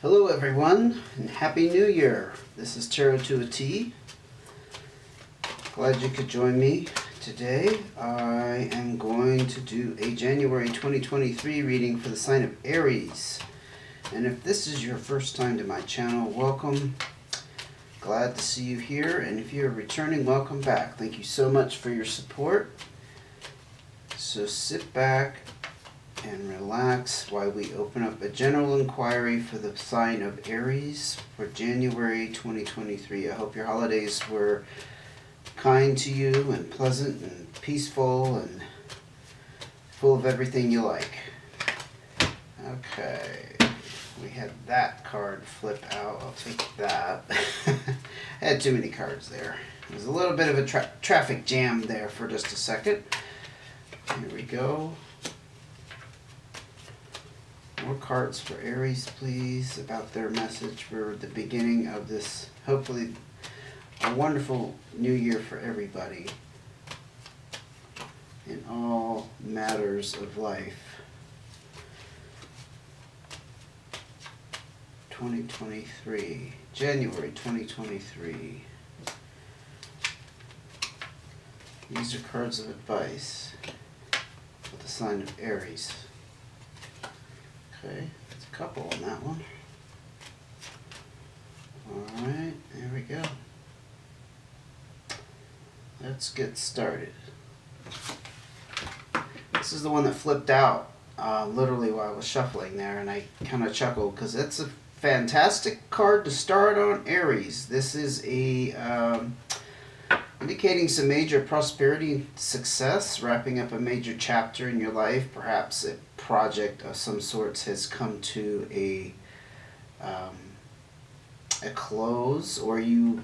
Hello everyone, and Happy New Year. This is Tarot to a T. Glad you could join me today. I am going to do a January 2023 reading for the sign of Aries. And if this is your first time to my channel, welcome. Glad to see you here, and if you're returning, welcome back. Thank you so much for your support. So sit back and relax while we open up a general inquiry for the sign of Aries for January 2023. I hope your holidays were kind to you and pleasant and peaceful and full of everything you like. Okay, we had that card flip out. I'll take that. I had too many cards there. There was a little bit of a traffic jam there for just a second. Here we go. More cards for Aries, please, about their message for the beginning of this, hopefully, a wonderful new year for everybody in all matters of life. 2023, January 2023. These are cards of advice for the sign of Aries. Okay, there's a couple on that one. Alright, there we go. Let's get started. This is the one that flipped out literally while I was shuffling there, and I kind of chuckled because it's a fantastic card to start on Aries. This is a indicating some major prosperity and success, wrapping up a major chapter in your life. Perhaps a project of some sorts has come to a close, or you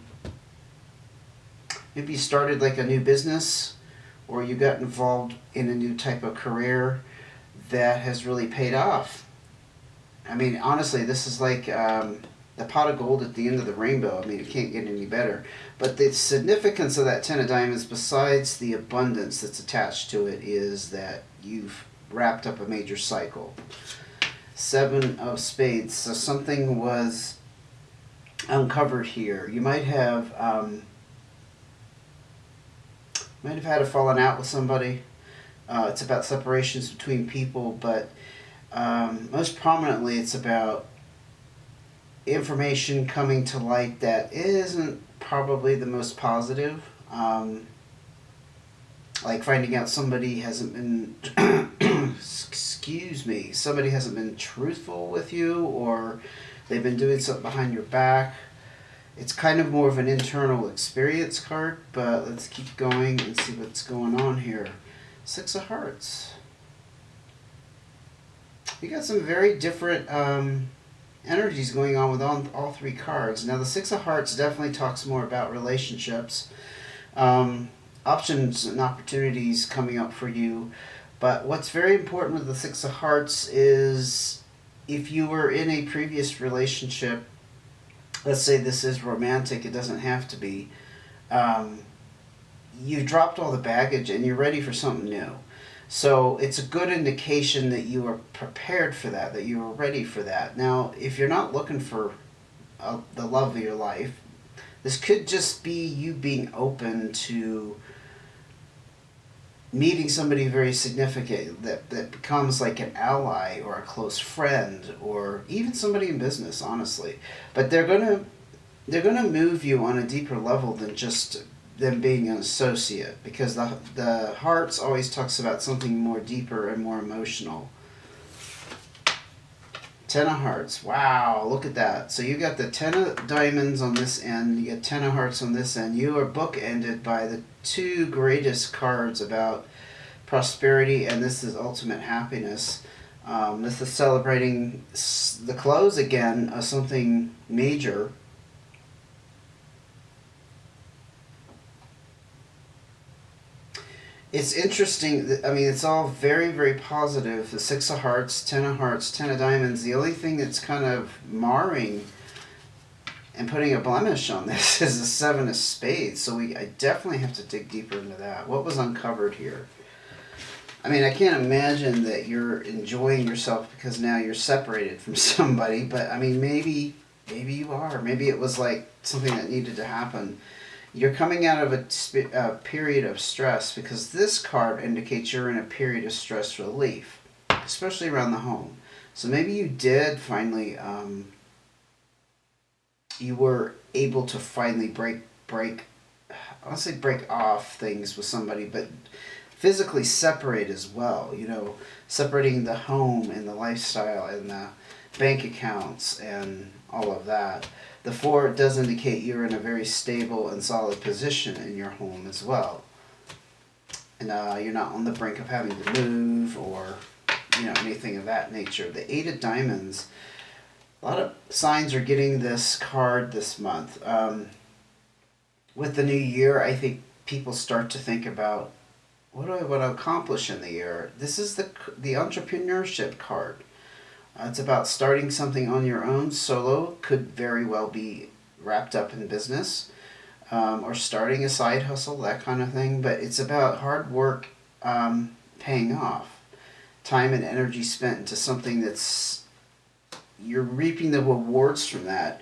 maybe started like a new business, or you got involved in a new type of career that has really paid off. I mean, honestly, this is like the pot of gold at the end of the rainbow. I mean, it can't get any better. But the significance of that 10 of diamonds, besides the abundance that's attached to it, is that you've wrapped up a major cycle. 7 of spades. So something was uncovered here. You might have had a falling out with somebody. It's about separations between people, but most prominently it's about information coming to light that isn't probably the most positive. Like finding out somebody hasn't been somebody hasn't been truthful with you, or they've been doing something behind your back. It's kind of more of an internal experience card, but let's keep going and see what's going on here. 6 of Hearts. You got some very different energies going on with all 3 cards. Now the 6 of Hearts definitely talks more about relationships, options and opportunities coming up for you. But what's very important with the 6 of Hearts is if you were in a previous relationship, let's say this is romantic, it doesn't have to be, you've dropped all the baggage and you're ready for something new. So it's a good indication that you are prepared for that, that you are ready for that. Now, if you're not looking for the love of your life, this could just be you being open to meeting somebody very significant that becomes like an ally or a close friend, or even somebody in business, honestly. But they're gonna move you on a deeper level than just them being an associate, because the Hearts always talks about something more deeper and more emotional. 10 of Hearts. Wow, look at that. So you got the 10 of diamonds on this end, you got 10 of Hearts on this end. You are bookended by the 2 greatest cards about prosperity, and this is ultimate happiness. This is celebrating the close again of something major. It's interesting. I mean, it's all very, very positive. The 6 of Hearts, 10 of Hearts, 10 of diamonds. The only thing that's kind of marring and putting a blemish on this is the 7 of spades. So I definitely have to dig deeper into that. What was uncovered here? I mean, I can't imagine that you're enjoying yourself because now you're separated from somebody, but I mean, maybe you are. Maybe it was like something that needed to happen. You're coming out of a period of stress because this card indicates you're in a period of stress relief, especially around the home. So maybe you did finally, you were able to finally break, I don't say break off things with somebody, but physically separate as well. You know, separating the home and the lifestyle and the bank accounts and all of that. The four does indicate you're in a very stable and solid position in your home as well. And you're not on the brink of having to move or, you know, anything of that nature. The Eight of Diamonds, a lot of signs are getting this card this month. With the new year, I think people start to think about, what do I want to accomplish in the year? This is the entrepreneurship card. It's about starting something on your own, solo, could very well be wrapped up in business, or starting a side hustle, that kind of thing. But it's about hard work paying off, time and energy spent into something that's, you're reaping the rewards from that.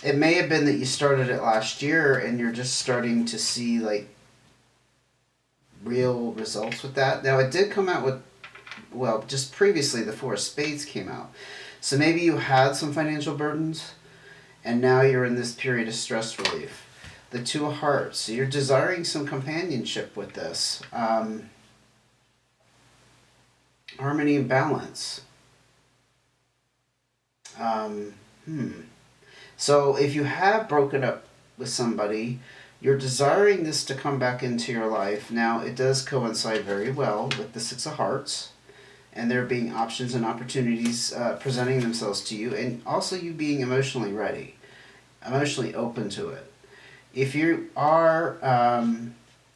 It may have been that you started it last year and you're just starting to see like real results with that. Now it did come out with, well, just previously the Four of Spades came out. So maybe you had some financial burdens and now you're in this period of stress relief. The Two of Hearts, so you're desiring some companionship with this. Harmony and balance. So if you have broken up with somebody, you're desiring this to come back into your life. Now, it does coincide very well with the Six of Hearts, and there being options and opportunities presenting themselves to you, and also you being emotionally ready, emotionally open to it. If you are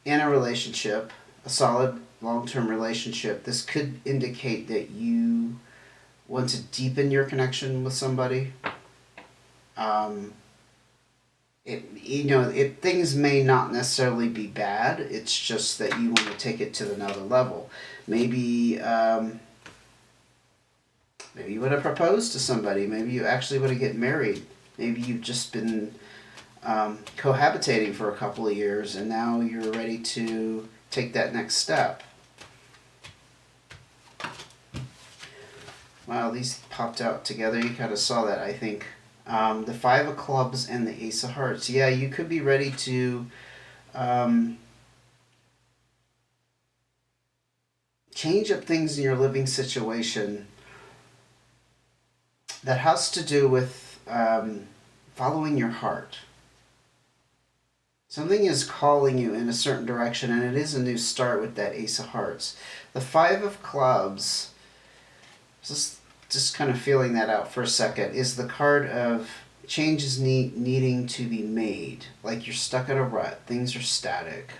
in a relationship, a solid long-term relationship, this could indicate that you want to deepen your connection with somebody. Things may not necessarily be bad. It's just that you want to take it to another level. Maybe you want to propose to somebody. Maybe you actually want to get married. Maybe you've just been cohabitating for a couple of years and now you're ready to take that next step. Wow, these popped out together. You kind of saw that, I think. The Five of Clubs and the Ace of Hearts. Yeah, you could be ready to change up things in your living situation that has to do with following your heart. Something is calling you in a certain direction, and it is a new start with that Ace of Hearts. The Five of Clubs, just kind of feeling that out for a second, is the card of changes needing to be made. Like you're stuck in a rut. Things are static.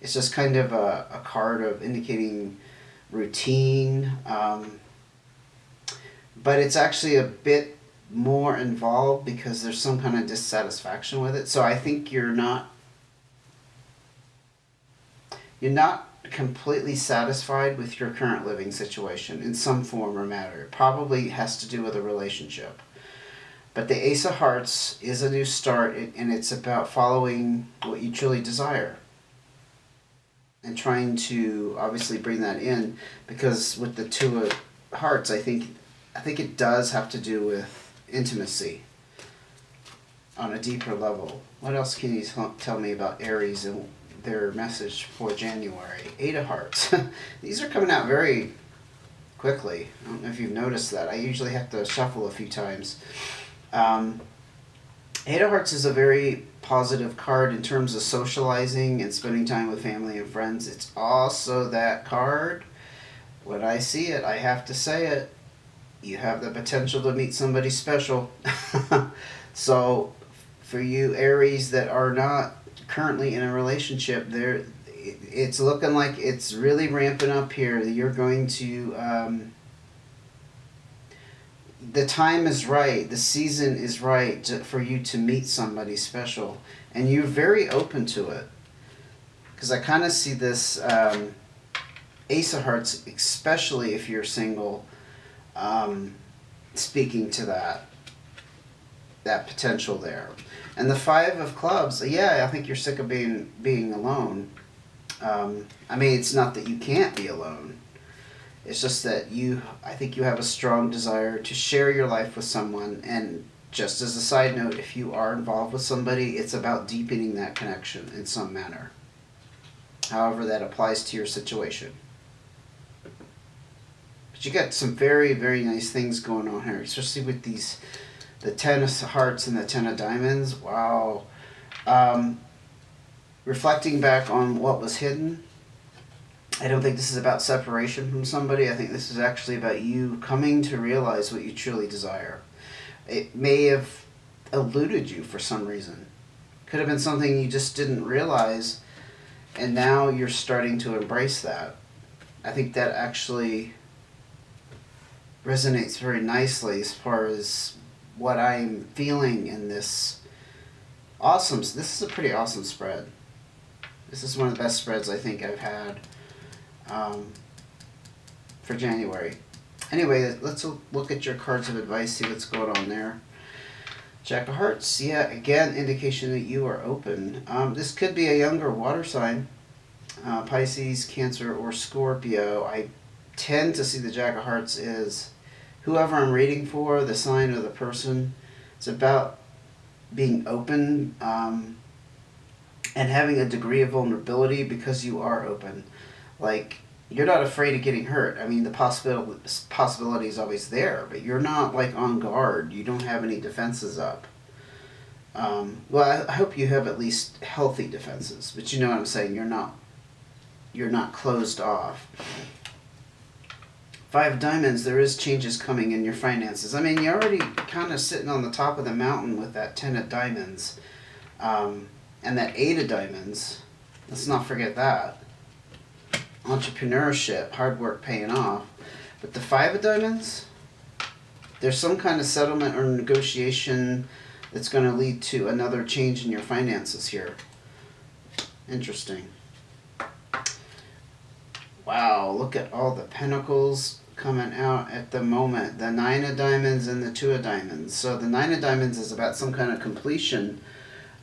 It's just kind of a card of indicating routine. But it's actually a bit more involved because there's some kind of dissatisfaction with it. So I think you're not completely satisfied with your current living situation in some form or matter. It probably has to do with a relationship. But the Ace of Hearts is a new start, and it's about following what you truly desire and trying to obviously bring that in, because with the Two of Hearts, I think it does have to do with intimacy on a deeper level. What else can you tell me about Aries and their message for January? Eight of Hearts. These are coming out very quickly. I don't know if you've noticed that. I usually have to shuffle a few times. Eight of Hearts is a very positive card in terms of socializing and spending time with family and friends. It's also that card, when I see it, I have to say it, you have the potential to meet somebody special. So for you Aries that are not currently in a relationship, it's looking like it's really ramping up here. You're going to the time is right, the season is right for you to meet somebody special, and you're very open to it. because I kind of see this Ace of Hearts, especially if you're single, speaking to that potential there. And the Five of Clubs, yeah, I think you're sick of being alone. I mean, it's not that you can't be alone. It's just that I think you have a strong desire to share your life with someone. And just as a side note, if you are involved with somebody, it's about deepening that connection in some manner. However that applies to your situation. But you got some very, very nice things going on here, especially with the Ten of Hearts and the Ten of Diamonds. Wow. Reflecting back on what was hidden, I don't think this is about separation from somebody. I think this is actually about you coming to realize what you truly desire. It may have eluded you for some reason. Could have been something you just didn't realize, and now you're starting to embrace that. I think that actually resonates very nicely as far as what I'm feeling in this awesome. This is a pretty awesome spread. This is one of the best spreads I think I've had for January. Anyway, let's look at your cards of advice, see what's going on there. Jack of Hearts, yeah, again, indication that you are open. This could be a younger water sign, Pisces, Cancer, or Scorpio. I tend to see the Jack of Hearts is whoever I'm reading for, the sign or the person. It's about being open and having a degree of vulnerability because you are open. Like, you're not afraid of getting hurt. I mean, the possibility is always there, but you're not like on guard. You don't have any defenses up. Well, I hope you have at least healthy defenses, but you know what I'm saying. You're not closed off. Five of Diamonds, there is changes coming in your finances. I mean, you're already kind of sitting on the top of the mountain with that Ten of Diamonds and that Eight of Diamonds. Let's not forget that. Entrepreneurship, hard work paying off. But the Five of Diamonds, there's some kind of settlement or negotiation that's going to lead to another change in your finances here. Interesting. Wow, look at all the pentacles coming out at the moment. The Nine of Diamonds and the Two of Diamonds. So the Nine of Diamonds is about some kind of completion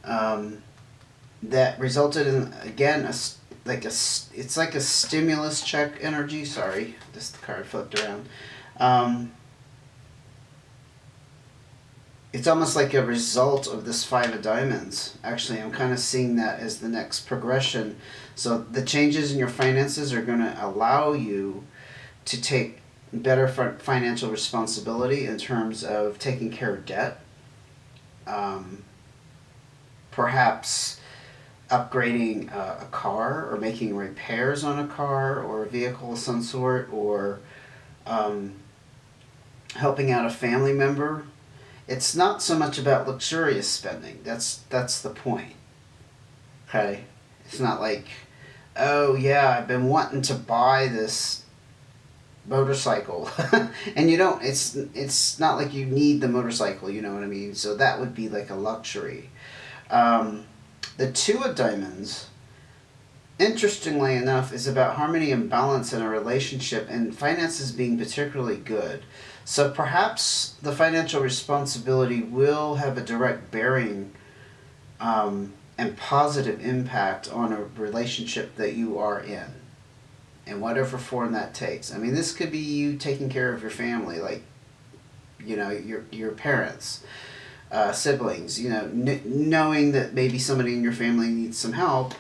that resulted in, again, it's like a stimulus check energy. Sorry, this card flipped around. It's almost like a result of this Five of Diamonds. Actually, I'm kind of seeing that as the next progression. So the changes in your finances are going to allow you to take better financial responsibility in terms of taking care of debt. Perhaps upgrading a car or making repairs on a car or a vehicle of some sort, or helping out a family member. It's not so much about luxurious spending. That's the point. Okay? It's not like, oh yeah, I've been wanting to buy this motorcycle. And you don't, it's not like you need the motorcycle, you know what I mean? So that would be like a luxury. The Two of Diamonds, interestingly enough, is about harmony and balance in a relationship and finances being particularly good. So perhaps the financial responsibility will have a direct bearing and positive impact on a relationship that you are in whatever form that takes. I mean, this could be you taking care of your family, like, you know, your parents, siblings, you know, knowing that maybe somebody in your family needs some help,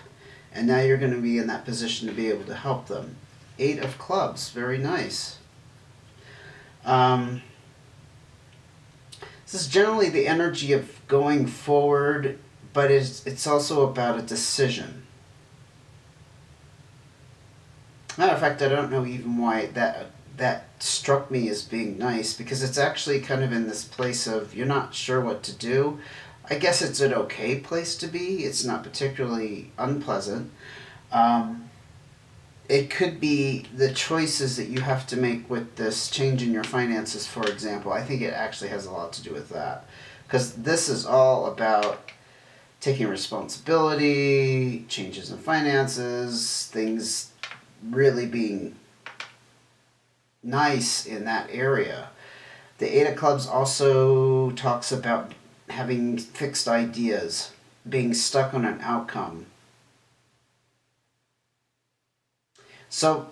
and now you're going to be in that position to be able to help them. Eight of Clubs, very nice. This is generally the energy of going forward, but it's also about a decision. Matter of fact, I don't know even why that struck me as being nice, because it's actually kind of in this place of you're not sure what to do. I guess it's an okay place to be. It's not particularly unpleasant. It could be the choices that you have to make with this change in your finances, for example. I think it actually has a lot to do with that, because this is all about taking responsibility, changes in finances, things really being nice in that area. The Eight of Clubs also talks about having fixed ideas, being stuck on an outcome. So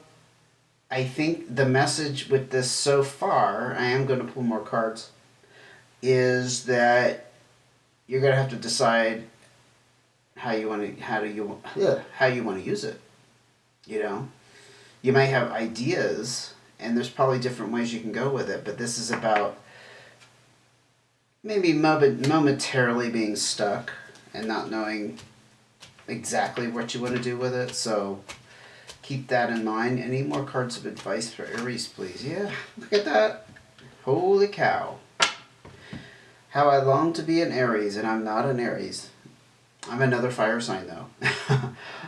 I think the message with this so far, I am going to pull more cards, is that you're going to have to decide how you want to use it. You know, you might have ideas, and there's probably different ways you can go with it, but this is about maybe momentarily being stuck and not knowing exactly what you want to do with it. So keep that in mind. Any more cards of advice for Aries, please? Yeah, look at that. Holy cow. How I long to be an Aries, and I'm not an Aries. I'm another fire sign, though.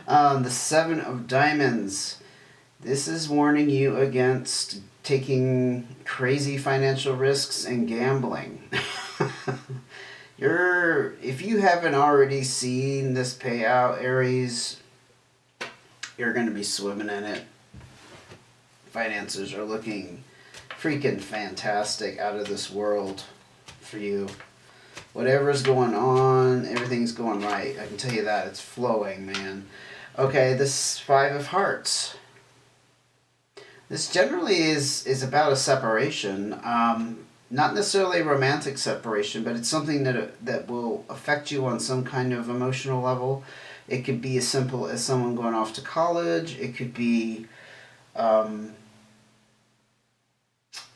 The Seven of Diamonds. This is warning you against taking crazy financial risks and gambling. If you haven't already seen this payout, Aries, you're going to be swimming in it. Finances are looking freaking fantastic, out of this world for you. Whatever's going on, everything's going right. I can tell you that. It's flowing, man. Okay, this Five of Hearts. This generally is about a separation. Not necessarily a romantic separation, but it's something that will affect you on some kind of emotional level. It could be as simple as someone going off to college. It could be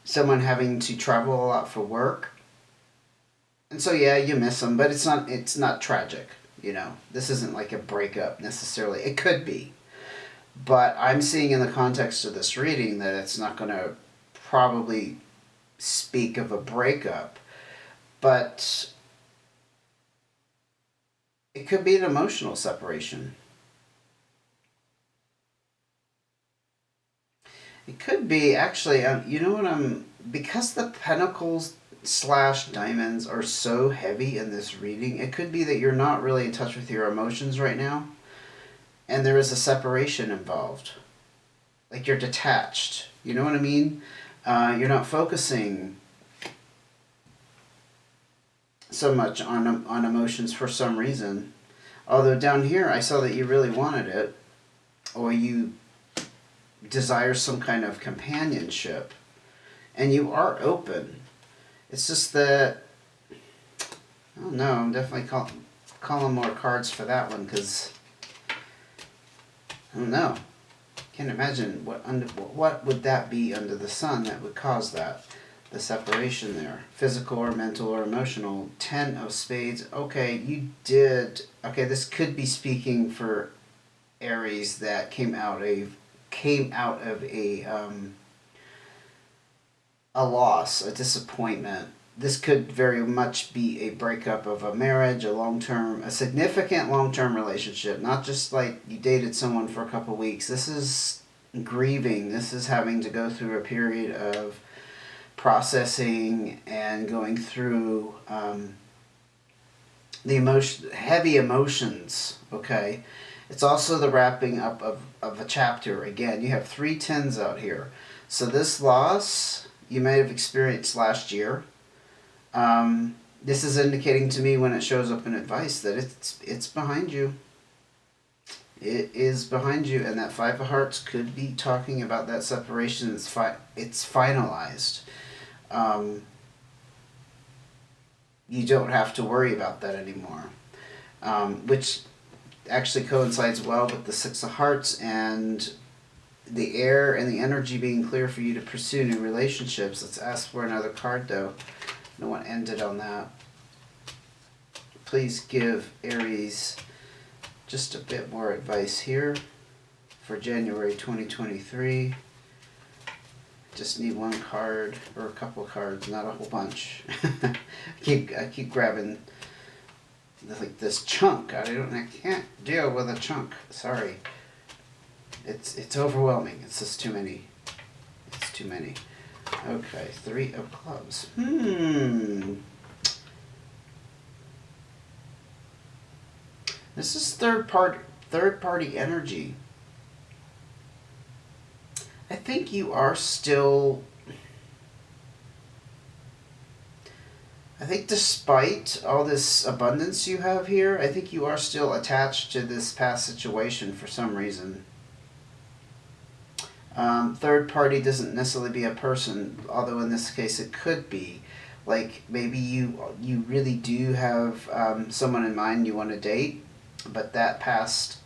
someone having to travel a lot for work. And so yeah, you miss them, but it's not tragic, you know. This isn't like a breakup necessarily. It could be. But I'm seeing in the context of this reading that it's not going to probably speak of a breakup, but it could be an emotional separation. It could be, actually, you know what, because the Pentacles / Diamonds are so heavy in this reading, it could be that you're not really in touch with your emotions right now, and there is a separation involved. Like you're detached. You know what I mean? You're not focusing so much on emotions for some reason. Although down here I saw that you really wanted it, or you desire some kind of companionship, and you are open. It's just that, I don't know, I'm definitely calling more cards for that one, because I don't know. Can't imagine what would that be under the sun that would cause that, the separation there, physical or mental or emotional. 10 of Spades. Okay, you did. Okay, this could be speaking for Aries that came out of a loss, a disappointment. This could very much be a breakup of a marriage, a significant long-term relationship, not just like you dated someone for a couple of weeks. This is grieving. This is having to go through a period of processing and going through heavy emotions, okay? It's also the wrapping up of a chapter. Again, you have 3 tens out here. So this loss you may have experienced last year. This is indicating to me, when it shows up in advice, that it's behind you. It is behind you, and that Five of Hearts could be talking about that separation. It's finalized. You don't have to worry about that anymore, which actually coincides well with the Six of Hearts and the air and the energy being clear for you to pursue new relationships. Let's ask for another card, though. No one ended on that. Please give Aries just a bit more advice here for January 2023. Just need one card or a couple of cards, not a whole bunch. I keep grabbing like this chunk. I can't deal with a chunk. Sorry. It's overwhelming. It's just too many. It's too many. Okay, 3 of Clubs. This is third party energy. I think you are still, I think despite all this abundance you have here, I think you are still attached to this past situation for some reason. Third party doesn't necessarily be a person, although in this case it could be. Like maybe you really do have someone in mind you want to date, but that past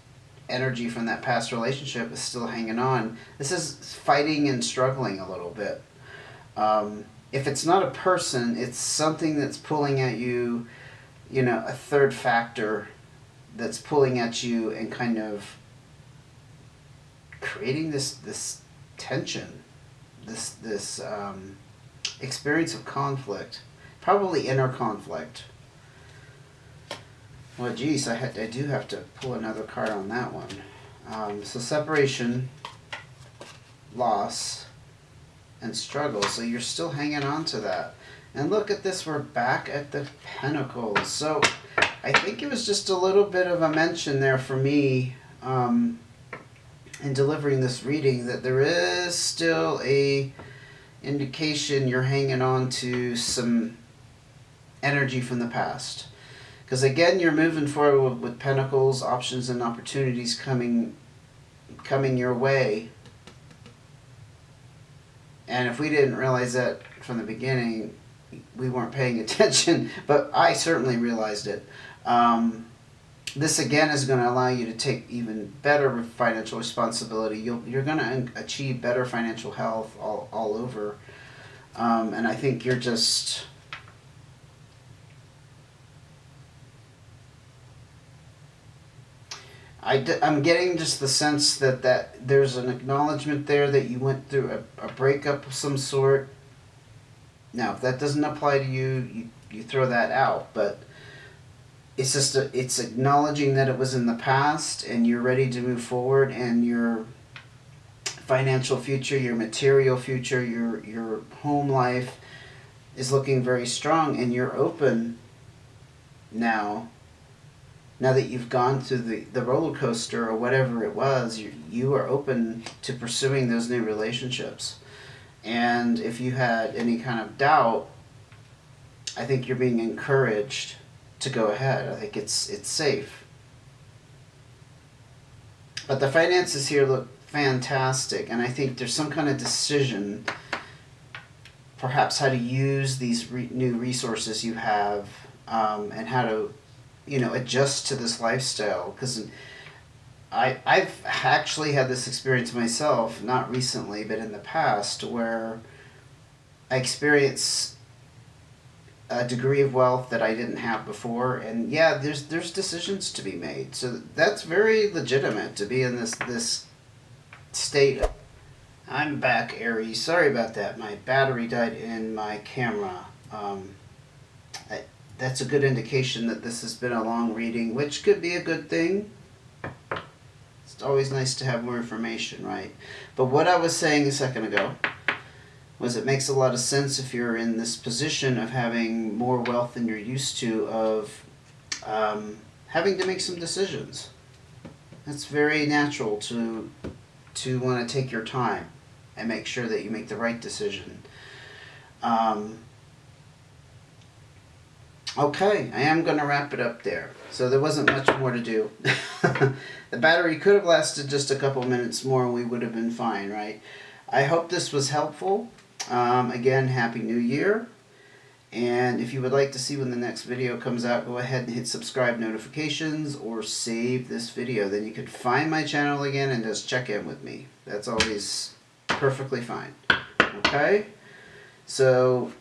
energy from that past relationship is still hanging on. This is fighting and struggling a little bit. If it's not a person, it's something that's pulling at you, a third factor that's pulling at you and kind of creating this tension, this experience of conflict, probably inner conflict. Well, geez, I do have to pull another card on that one. So separation, loss, and struggle. So you're still hanging on to that. And look at this, we're back at the Pentacles. So I think it was just a little bit of a mention there for me in delivering this reading that there is still a indication you're hanging on to some energy from the past. Because again, you're moving forward with Pentacles, options and opportunities coming your way. And if we didn't realize that from the beginning, we weren't paying attention. But I certainly realized it. This again is going to allow you to take even better financial responsibility. You're going to achieve better financial health all over. And I think you're just... I'm getting just the sense that there's an acknowledgement there that you went through a breakup of some sort. Now, if that doesn't apply to you, you throw that out. But it's just it's acknowledging that it was in the past and you're ready to move forward, and your financial future, your material future, your home life is looking very strong, and you're open now that you've gone through the roller coaster or whatever it was. You are open to pursuing those new relationships. And if you had any kind of doubt, I think you're being encouraged to go ahead. I think it's safe. But the finances here look fantastic, and I think there's some kind of decision, perhaps how to use these new resources you have, and how to adjust to this lifestyle. Because I've actually had this experience myself, not recently, but in the past, where I experienced a degree of wealth that I didn't have before, and yeah, there's decisions to be made. So that's very legitimate to be in this state. I'm back, Aries. Sorry about that. My battery died in my camera. That's a good indication that this has been a long reading, which could be a good thing. It's always nice to have more information, right? But what I was saying a second ago was it makes a lot of sense if you're in this position of having more wealth than you're used to, of having to make some decisions. It's very natural to want to take your time and make sure that you make the right decision. Okay, I am going to wrap it up there. So there wasn't much more to do. The battery could have lasted just a couple minutes more and we would have been fine, right? I hope this was helpful. Again, Happy New Year. And if you would like to see when the next video comes out, go ahead and hit subscribe notifications or save this video. Then you could find my channel again and just check in with me. That's always perfectly fine. Okay? So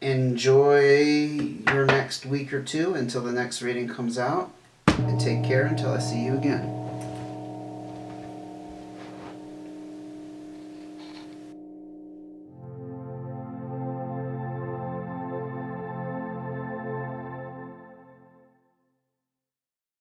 enjoy your next week or two until the next reading comes out, and take care until I see you again.